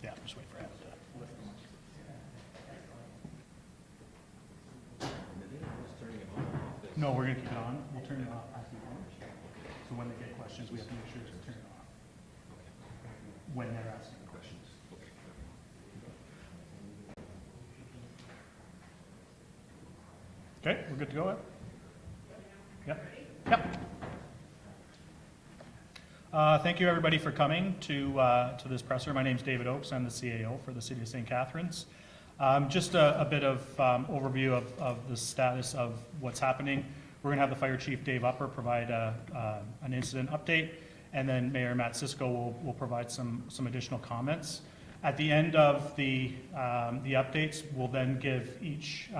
Yeah, just wait for Evan to lift them. No, we're going to keep it on. We'll turn it off. So when they get questions, we have to make sure to turn it off. When they're asking questions. Okay, we're good to go, Ed? Yep. Yep. Thank you, everybody, for coming to this presser. My name is David Oakes. I'm the CAO for the City of St. Catharines. Just a bit of overview of the status of what's happening. We're going to have the Fire Chief, Dave Upper, provide an incident update, and then Mayor Matt Sisko will provide some additional comments. At the end of the updates, we'll then give each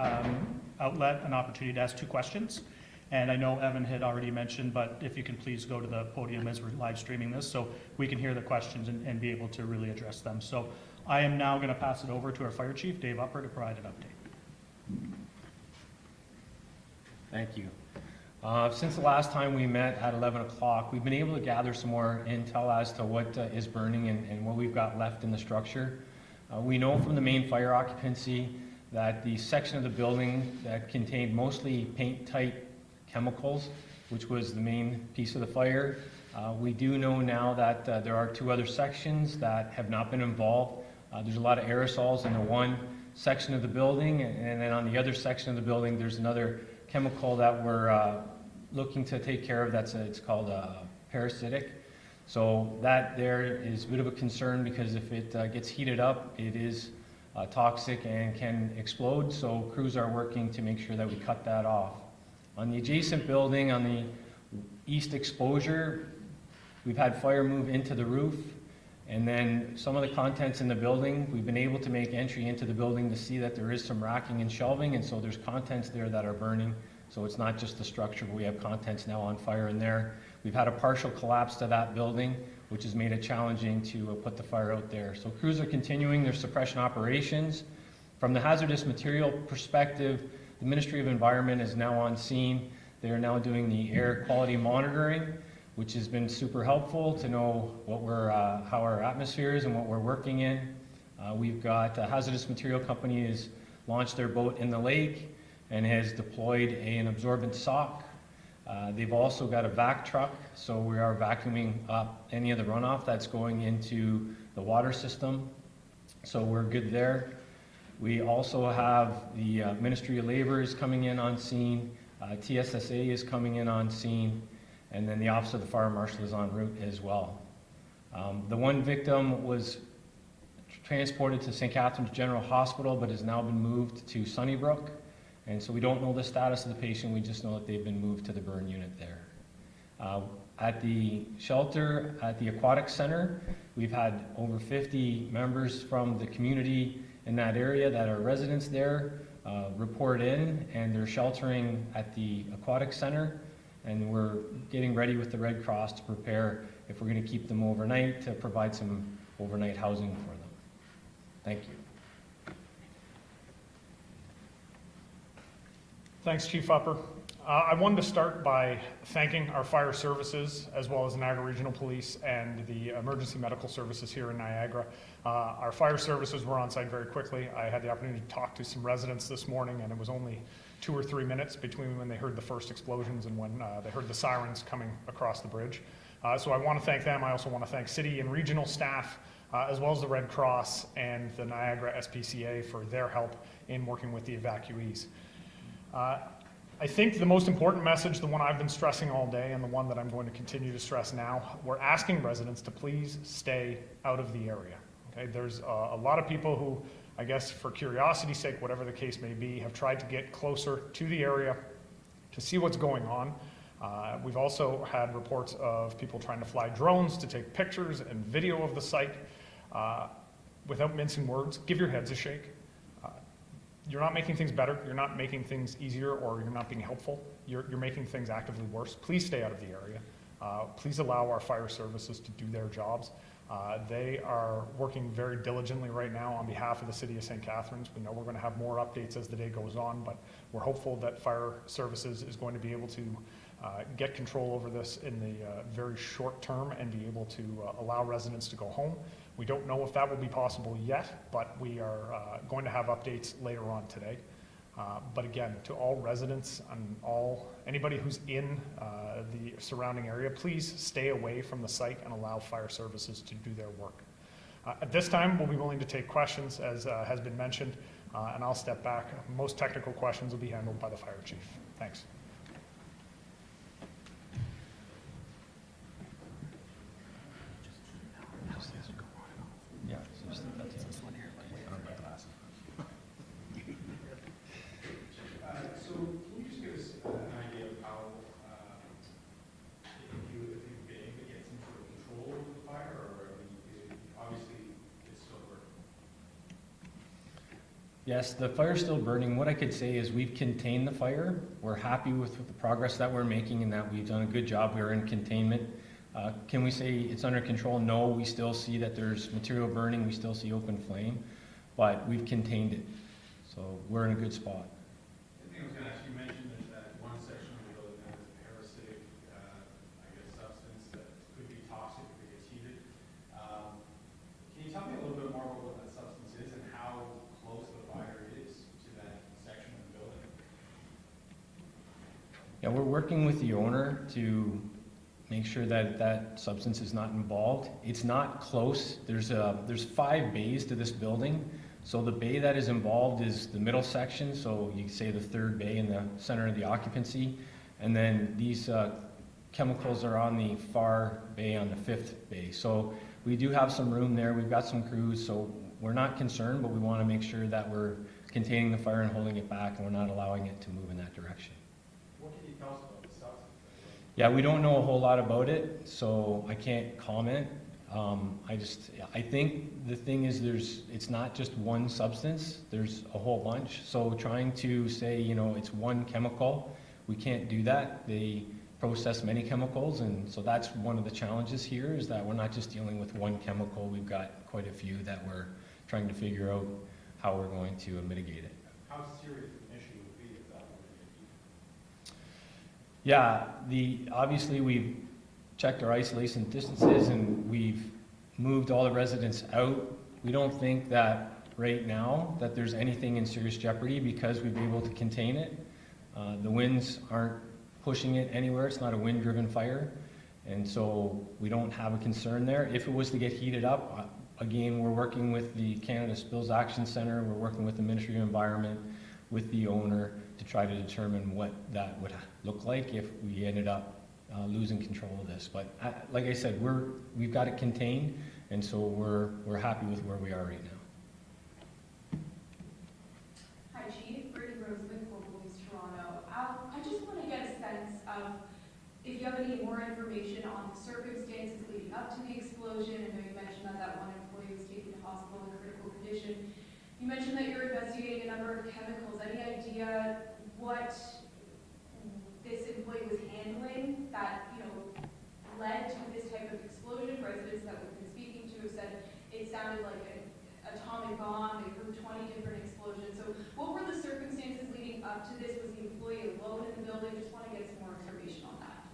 outlet an opportunity to ask 2 questions. And I know Evan had already mentioned, but if you can please go to the podium as we're live streaming this so we can hear the questions and be able to really address them. So I am now going to pass it over to our Fire Chief, Dave Upper, to provide an update. Thank you. Since the last time we met at 11 o'clock, we've been able to gather some more intel as to what is burning and what we've got left in the structure. We know from the main fire occupancy that the section of the building that contained mostly paint-tight chemicals, which was the main piece of the fire. We do know now that there are 2 other sections that have not been involved. There's a lot of aerosols in the one section of the building, and then on the other section of the building, there's another chemical that we're looking to take care of. It's called parasitic. So that there is a bit of a concern because if it gets heated up, it is toxic and can explode. So crews are working to make sure that we cut that off. On the adjacent building, on the east exposure, we've had fire move into the roof, and then some of the contents in the building, we've been able to make entry into the building to see that there is some racking and shelving, and so there's contents there that are burning. So it's not just the structure, but we have contents now on fire in there. We've had a partial collapse to that building, which has made it challenging to put the fire out there. So crews are continuing their suppression operations. From the hazardous material perspective, the Ministry of Environment is now on scene. They are now doing the air quality monitoring, which has been super helpful to know what how our atmosphere is and what we're working in. We've got a hazardous material company has launched their boat in the lake and has deployed an absorbent sock. They've also got a vac truck, so we are vacuuming up any of the runoff that's going into the water system. So we're good there. We also have the Ministry of Labor is coming in on scene, TSSA is coming in on scene, and then the Office of the Fire Marshal is en route as well. The one victim was transported to St. Catharines General Hospital but has now been moved to Sunnybrook, and so we don't know the status of the patient, we just know that they've been moved to the burn unit there. At the shelter at the Aquatic Center, we've had over 50 members from the community in that area that are residents there report in, and they're sheltering at the Aquatic Center, and we're getting ready with the Red Cross to prepare if we're going to keep them overnight to provide some overnight housing for them. Thank you. Thanks, Chief Upper. I wanted to start by thanking our fire services as well as Niagara Regional Police and the emergency medical services here in Niagara. Our fire services were on site very quickly. I had the opportunity to talk to some residents this morning, and it was only 2 or 3 minutes between when they heard the first explosions and when they heard the sirens coming across the bridge. So I want to thank them. I also want to thank city and regional staff as well as the Red Cross and the Niagara SPCA for their help in working with the evacuees. I think the most important message, the one I've been stressing all day and the one that I'm going to continue to stress now, we're asking residents to please stay out of the area. Okay? There's a lot of people who, I guess for curiosity's sake, whatever the case may be, have tried to get closer to the area to see what's going on. We've also had reports of people trying to fly drones to take pictures and video of the site. Without mincing words, give your heads a shake. You're not making things better, you're not making things easier, or you're not being helpful. You're making things actively worse. Please stay out of the area. Please allow our fire services to do their jobs. They are working very diligently right now on behalf of the City of St. Catharines. We know we're going to have more updates as the day goes on, but we're hopeful that fire services is going to be able to get control over this in the very short term and be able to allow residents to go home. We don't know if that will be possible yet, but we are going to have updates later on today. But again, to all residents and anybody who's in the surrounding area, please stay away from the site and allow fire services to do their work. At this time, we'll be willing to take questions, as has been mentioned, and I'll step back. Most technical questions will be handled by the fire chief. Thanks. Yeah, so that's this one here. So can you just give us an idea of how, if you've been able to get some sort of control over the fire, or I mean, obviously it's still burning? Yes, the fire's still burning. What I could say is we've contained the fire. We're happy with the progress that we're making and that we've done a good job. We're in containment. Can we say it's under control? No, we still see that there's material burning. We still see open flame, but we've contained it. So we're in a good spot. The thing I was going to ask, you mentioned there's that one section of the building that is a parasitic, I guess, substance that could be toxic if it gets heated. Can you tell me a little bit more about what that substance is and how close the fire is to that section of the building? Yeah, we're working with the owner to make sure that that substance is not involved. It's not close. There's 5 bays to this building. So the bay that is involved is the middle section, so you could say the 3rd bay in the center of the occupancy. And then these chemicals are on the far bay on the 5th bay. So we do have some room there. We've got some crews, so we're not concerned, but we want to make sure that we're containing the fire and holding it back, and we're not allowing it to move in that direction. What can you tell us about the substance? Yeah, we don't know a whole lot about it, so I can't comment. I think the thing is it's not just one substance, there's a whole bunch. So trying to say, it's one chemical, we can't do that. They process many chemicals, and so that's one of the challenges here, is that we're not just dealing with one chemical. We've got quite a few that we're trying to figure out how we're going to mitigate it. How serious an issue would be if that were to get heated? Yeah, obviously we've checked our isolation distances and we've moved all the residents out. We don't think that right now that there's anything in serious jeopardy because we've been able to contain it. The winds aren't pushing it anywhere. It's not a wind-driven fire. And so we don't have a concern there. If it was to get heated up, again, we're working with the Canada Spills Action Centre, we're working with the Ministry of Environment, with the owner to try to determine what that would look like if we ended up losing control of this. But like I said, we've got it contained, and so we're happy with where we are right now. Hi, Chief. Brittany Roseman, Police Toronto. I just want to get a sense of if you have any more information on the circumstances leading up to the explosion. I know you mentioned that one employee was taken to hospital in critical condition. You mentioned that you're investigating a number of chemicals. Any idea what this employee was handling that, led to this type of explosion? Residents that we've been speaking to have said it sounded like an atomic bomb. They heard 20 different explosions. So what were the circumstances leading up to this? Was the employee alone in the building? Just want to get some more information on that.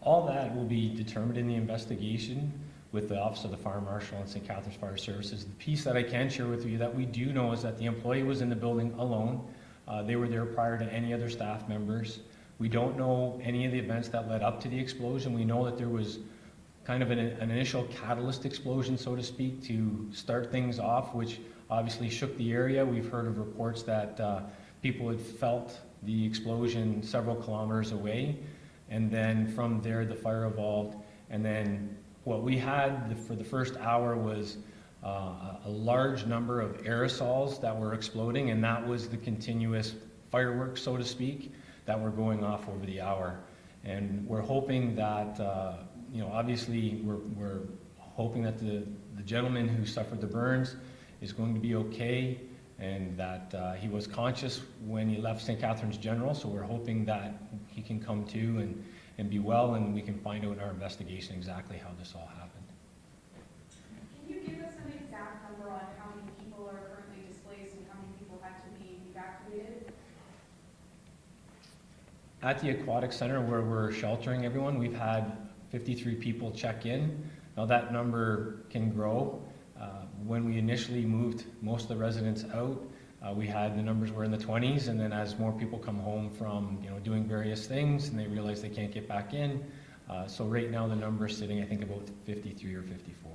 All that will be determined in the investigation with the Office of the Fire Marshal and St. Catharines Fire Services. The piece that I can share with you that we do know is that the employee was in the building alone. They were there prior to any other staff members. We don't know any of the events that led up to the explosion. We know that there was kind of an initial catalyst explosion, so to speak, to start things off, which obviously shook the area. We've heard of reports that people had felt the explosion several kilometers away, and then from there the fire evolved. And then what we had for the first hour was a large number of aerosols that were exploding, and that was the continuous fireworks, so to speak, that were going off over the hour. And we're hoping that, obviously we're hoping that the gentleman who suffered the burns is going to be okay, and that he was conscious when he left St. Catharines General, so we're hoping that he can come to and be well, and we can find out in our investigation exactly how this all happened. Can you give us an exact number on how many people are currently displaced and how many people had to be evacuated? At the Aquatic Center where we're sheltering everyone, we've had 53 people check in. Now, that number can grow. When we initially moved most of the residents out, we had the numbers were in the 20s, and then as more people come home from doing various things and they realize they can't get back in, so right now the number is sitting, I think, about 53 or 54.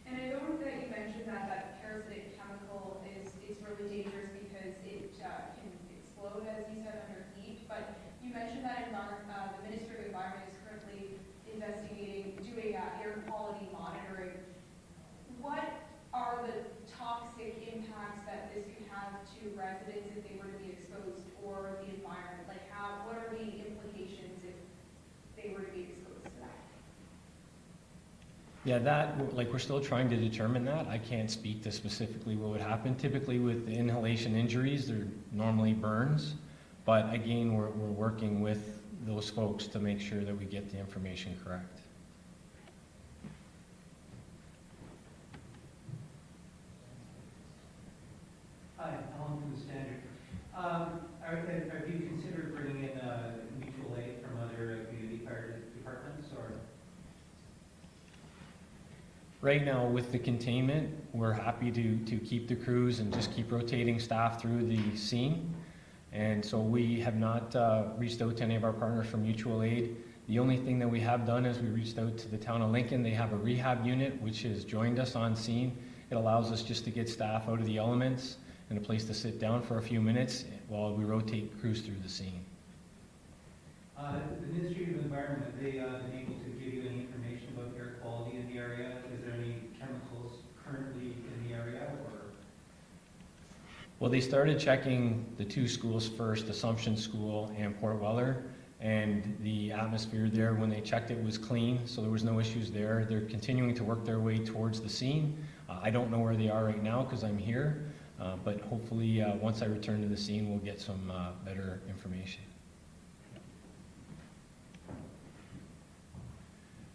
And I know that you mentioned that parasitic chemical is really dangerous because it can explode, as you said, under heat. But you mentioned that the Ministry of Environment is currently investigating, doing air quality monitoring. What are the toxic impacts that this could have to residents if they were to be exposed, or the environment? Like, what are the implications if they were to be exposed to that? Yeah, we're still trying to determine that. I can't speak to specifically what would happen. Typically with inhalation injuries, they're normally burns. But again, we're working with those folks to make sure that we get the information correct. Hi, Alan from the Standard. Have you considered bringing in mutual aid from other community fire departments, or? Right now, with the containment, we're happy to keep the crews and just keep rotating staff through the scene. And so we have not reached out to any of our partners from mutual aid. The only thing that we have done is we reached out to the town of Lincoln. They have a rehab unit which has joined us on scene. It allows us just to get staff out of the elements and a place to sit down for a few minutes while we rotate crews through the scene. The Ministry of Environment, have they been able to give you any information about air quality in the area? Is there any chemicals currently in the area, or? Well, they started checking the two schools first, Assumption School and Port Weller, and the atmosphere there, when they checked it, was clean, so there was no issues there. They're continuing to work their way towards the scene. I don't know where they are right now because I'm here, but hopefully once I return to the scene, we'll get some better information.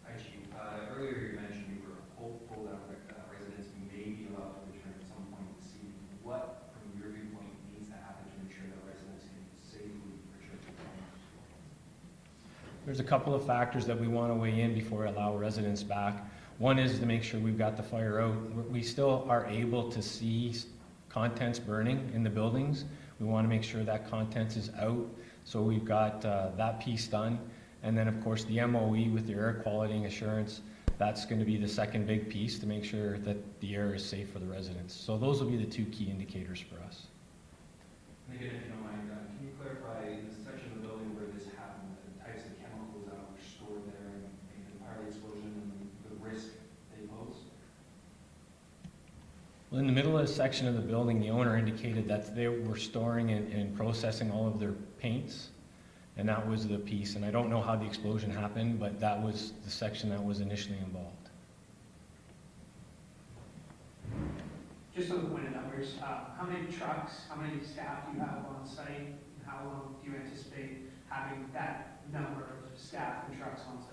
Hi, Chief. Earlier you mentioned you were hopeful that residents may be allowed to return at some point this evening. What, from your viewpoint, needs to happen to ensure that residents can safely return to home? There's a couple of factors that we want to weigh in before we allow residents back. One is to make sure we've got the fire out. We still are able to see contents burning in the buildings. We want to make sure that contents is out, so we've got that piece done. And then, of course, the MOE with the air quality assurance, that's going to be the second big piece to make sure that the air is safe for the residents. So those will be the two key indicators for us. And again, if you don't mind, can you clarify the section of the building where this happened, the types of chemicals that were stored there, and the fire explosion and the risk they pose? Well, in the middle of the section of the building, the owner indicated that they were storing and processing all of their paints, and that was the piece. And I don't know how the explosion happened, but that was the section that was initially involved. Just on the point of numbers, how many trucks, how many staff do you have on site, and how long do you anticipate having that number of staff and trucks on site?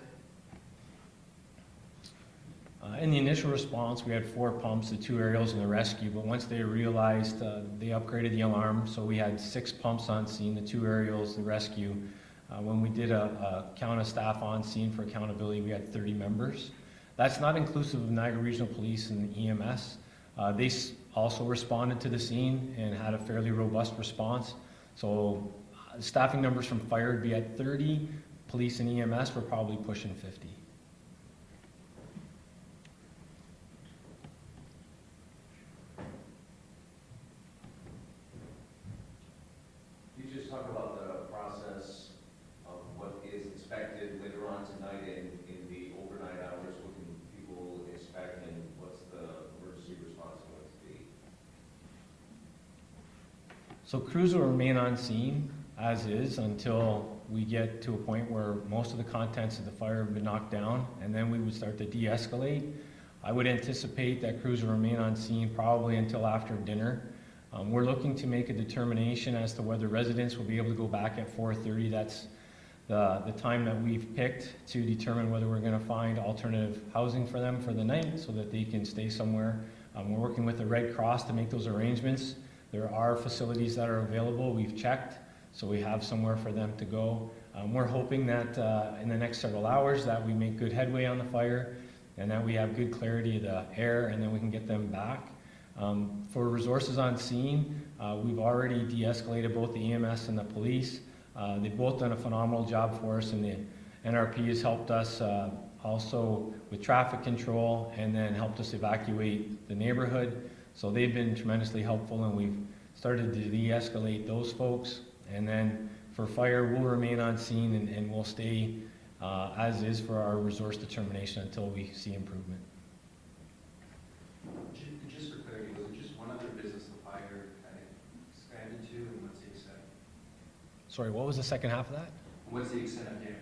In the initial response, we had 4 pumps, the 2 aerials, and the rescue, but once they realized, they upgraded the alarm, so we had 6 pumps on scene, the 2 aerials, the rescue. When we did a count of staff on scene for accountability, we had 30 members. That's not inclusive of Niagara Regional Police and the EMS. They also responded to the scene and had a fairly robust response. So staffing numbers from fire would be at 30, police and EMS were probably pushing 50. You just talk about the process of what is expected later on tonight in the overnight hours. What can people expect, and what's the emergency response going to be? So crews will remain on scene as is until we get to a point where most of the contents of the fire have been knocked down, and then we would start to de-escalate. I would anticipate that crews will remain on scene probably until after dinner. We're looking to make a determination as to whether residents will be able to go back at 4:30. That's the time that we've picked to determine whether we're going to find alternative housing for them for the night so that they can stay somewhere. We're working with the Red Cross to make those arrangements. There are facilities that are available. We've checked. so we have somewhere for them to go. We're hoping that in the next several hours that we make good headway on the fire and that we have good clarity of the air, and then we can get them back. For resources on scene, we've already de-escalated both the EMS and the police. They've both done a phenomenal job for us, and the NRP has helped us also with traffic control and then helped us evacuate the neighborhood. So they've been tremendously helpful, and we've started to de-escalate those folks. And then for fire, we'll remain on scene and we'll stay as is for our resource determination until we see improvement. Just for clarity, was it just one other business the fire had expanded to, and what's the extent? Sorry, what was the second half of that? What's the extent of damage?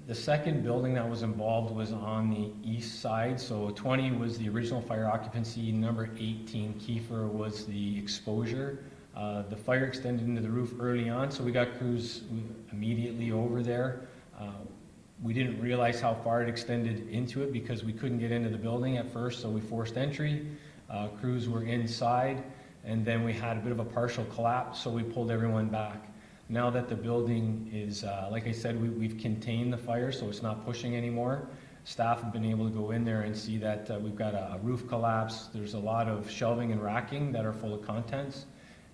The second building that was involved was on the east side, so 20 was the original fire occupancy, number 18, Keefer, was the exposure. The fire extended into the roof early on, so we got crews immediately over there. We didn't realize how far it extended into it because we couldn't get into the building at first, so we forced entry. Crews were inside, and then we had a bit of a partial collapse, so we pulled everyone back. Now that the building is, like I said, we've contained the fire, so it's not pushing anymore. Staff have been able to go in there and see that we've got a roof collapse. There's a lot of shelving and racking that are full of contents,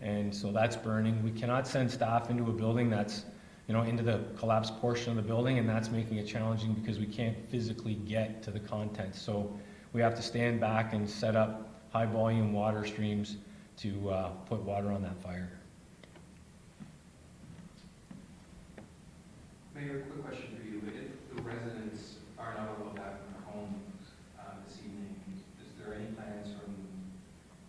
and so that's burning. We cannot send staff into a building that's, into the collapsed portion of the building, and that's making it challenging because we can't physically get to the contents. So we have to stand back and set up high volume water streams to put water on that fire. Mayor, quick question for you. If the residents are not allowed back in their homes this evening, is there any plans from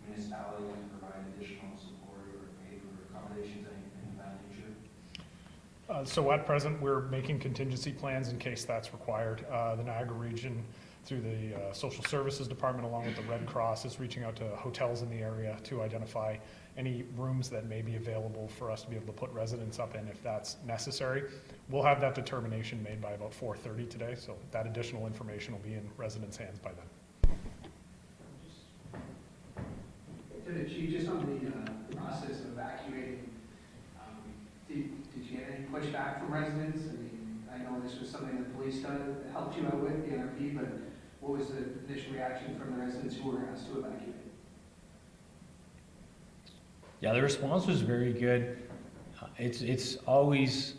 municipality to provide additional support or pay for accommodations, anything of that nature? So at present, we're making contingency plans in case that's required. The Niagara region, through the Social Services Department, along with the Red Cross, is reaching out to hotels in the area to identify any rooms that may be available for us to be able to put residents up in if that's necessary. We'll have that determination made by about 4:30 today, so that additional information will be in residents' hands by then. To the chief, just on the process of evacuating, did you get any pushback from residents? I mean, I know this was something the police helped you out with, the NRP, but what was the initial reaction from the residents who were asked to evacuate? Yeah, the response was very good. It's always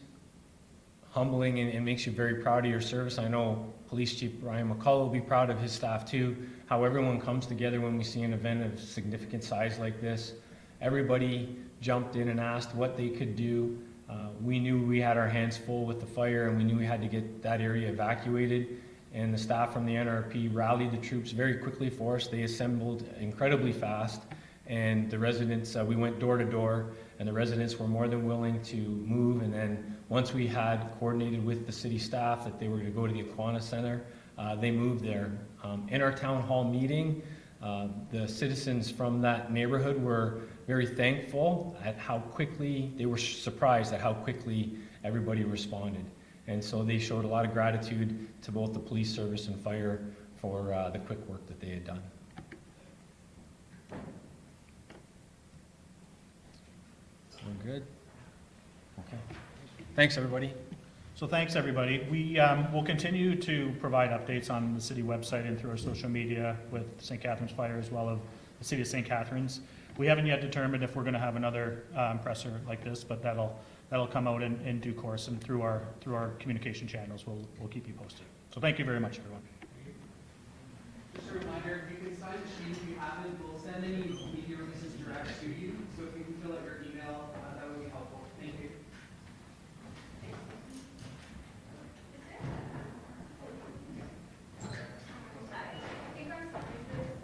humbling and makes you very proud of your service. I know Police Chief Brian McCullough will be proud of his staff too, how everyone comes together when we see an event of significant size like this. Everybody jumped in and asked what they could do. We knew we had our hands full with the fire, and we knew we had to get that area evacuated. And the staff from the NRP rallied the troops very quickly for us. They assembled incredibly fast. And the residents, we went door to door, and the residents were more than willing to move. And then once we had coordinated with the city staff that they were to go to the Aquana Center, they moved there. In our town hall meeting, the citizens from that neighborhood were very thankful at how quickly, they were surprised at how quickly everybody responded. And so they showed a lot of gratitude to both the police service and fire for the quick work that they had done. We're good? Okay. Thanks, everybody. So thanks, everybody. We will continue to provide updates on the city website and through our social media with St. Catharines Fire as well as the City of St. Catharines. We haven't yet determined if we're going to have another presser like this, but that'll come out in due course, and through our communication channels, we'll keep you posted. So thank you very much, everyone. Just a reminder, if you can sign the sheet, if you haven't, we'll send any media releases direct to you. So if you can fill out your email